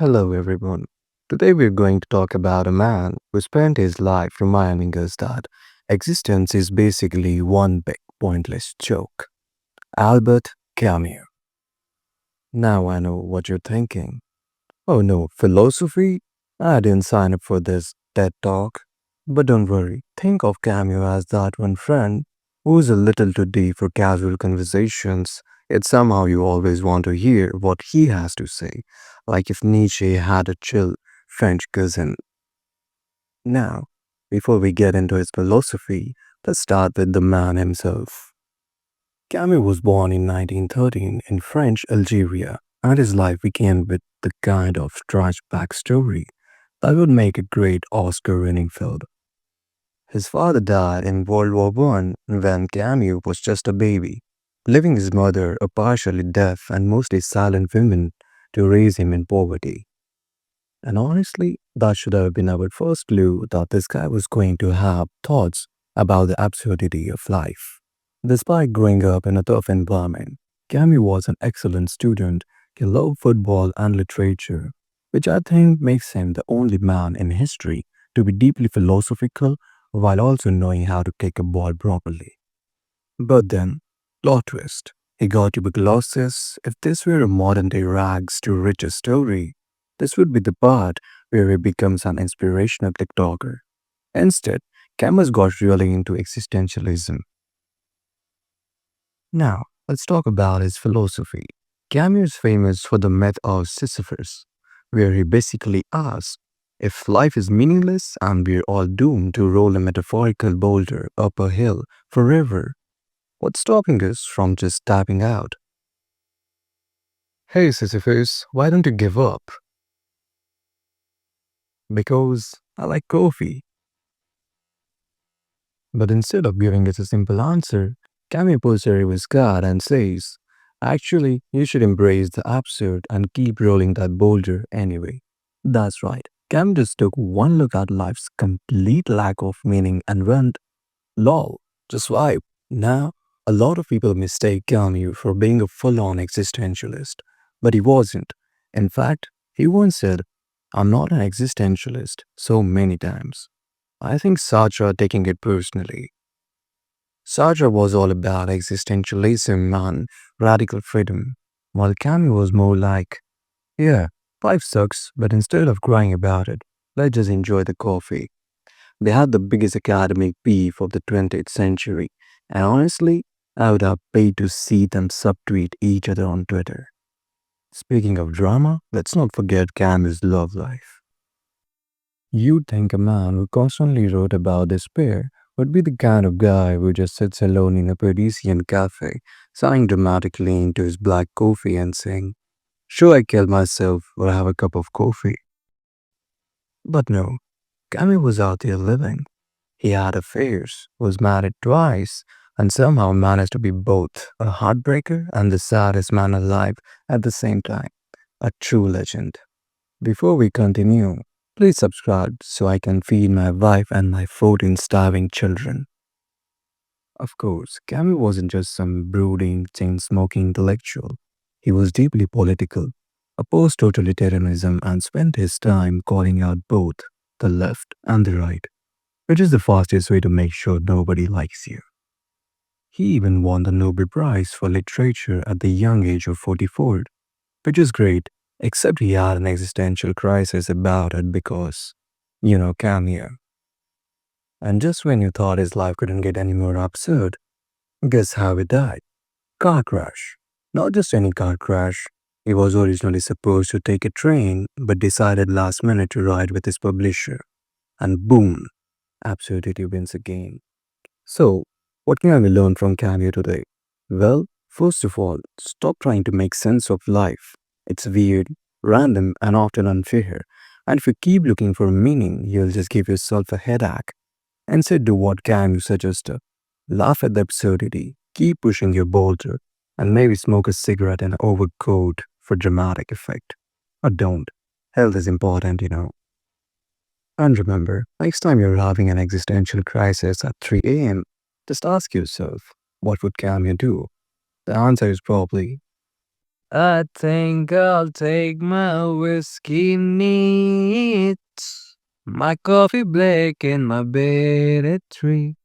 Hello, everyone. Today we're going to talk about a man who spent his life reminding us that existence is basically one big pointless joke. Albert Camus. Now I know what you're thinking. Oh no, philosophy? I didn't sign up for this TED talk. But don't worry, think of Camus as that one friend who's a little too deep for casual conversations, yet somehow you always want to hear what he has to say, like if Nietzsche had a chill French cousin. Now, before we get into his philosophy, let's start with the man himself. Camus was born in 1913 in French Algeria, and his life began with the kind of tragic backstory that would make a great Oscar-winning film. His father died in World War I when Camus was just a baby, leaving his mother, a partially deaf and mostly silent woman, to raise him in poverty. And honestly, that should have been our first clue that this guy was going to have thoughts about the absurdity of life. Despite growing up in a tough environment, Camus was an excellent student. He loved football and literature, which I think makes him the only man in history to be deeply philosophical while also knowing how to kick a ball properly. But then, plot twist. He got tuberculosis. If this were a modern day rags to riches story, this would be the part where he becomes an inspirational TikToker. Instead, Camus got really into existentialism. Now, let's talk about his philosophy. Camus is famous for the myth of Sisyphus, where he basically asks if life is meaningless and we're all doomed to roll a metaphorical boulder up a hill forever, what's stopping us from just tapping out? Hey Sisyphus, why don't you give up? Because I like coffee. But instead of giving us a simple answer, Camus pulls a reverse card and says, actually, you should embrace the absurd and keep rolling that boulder anyway. That's right. Camus just took one look at life's complete lack of meaning and went, lol, just vibe. Now, a lot of people mistake Camus for being a full-on existentialist, but he wasn't. In fact, he once said, I'm not an existentialist so many times. I think Sartre taking it personally. Sartre was all about existentialism and radical freedom, while Camus was more like, yeah, life sucks, but instead of crying about it, let's just enjoy the coffee. They had the biggest academic beef of the 20th century, and honestly, I would have paid to see them subtweet each other on Twitter. Speaking of drama, let's not forget Camus' love life. You'd think a man who constantly wrote about despair would be the kind of guy who just sits alone in a Parisian cafe, sighing dramatically into his black coffee and saying, should I kill myself or have a cup of coffee? But no, Camus was out there living. He had affairs, was married twice, and somehow managed to be both a heartbreaker and the saddest man alive at the same time. A true legend. Before we continue, please subscribe so I can feed my wife and my 14 starving children. Of course, Camus wasn't just some brooding, chain smoking intellectual. He was deeply political, opposed totalitarianism, and spent his time calling out both the left and the right, which is the fastest way to make sure nobody likes you. He even won the Nobel Prize for Literature at the young age of 44, which is great, except he had an existential crisis about it because, Camus. And just when you thought his life couldn't get any more absurd, guess how he died? Car crash. Not just any car crash. He was originally supposed to take a train, but decided last minute to ride with his publisher. And boom, absurdity wins again. So, what can we learn from Camus today? Well, first of all, stop trying to make sense of life. It's weird, random, and often unfair. And if you keep looking for meaning, you'll just give yourself a headache. Instead, do what Camus suggested. Laugh at the absurdity, keep pushing your boulder, and maybe smoke a cigarette and overcoat for dramatic effect. Or don't. Health is important. And remember, next time you're having an existential crisis at 3 a.m., just ask yourself, what would Camus do? The answer is probably I think I'll take my whiskey neat, my coffee black, and my bed at 3.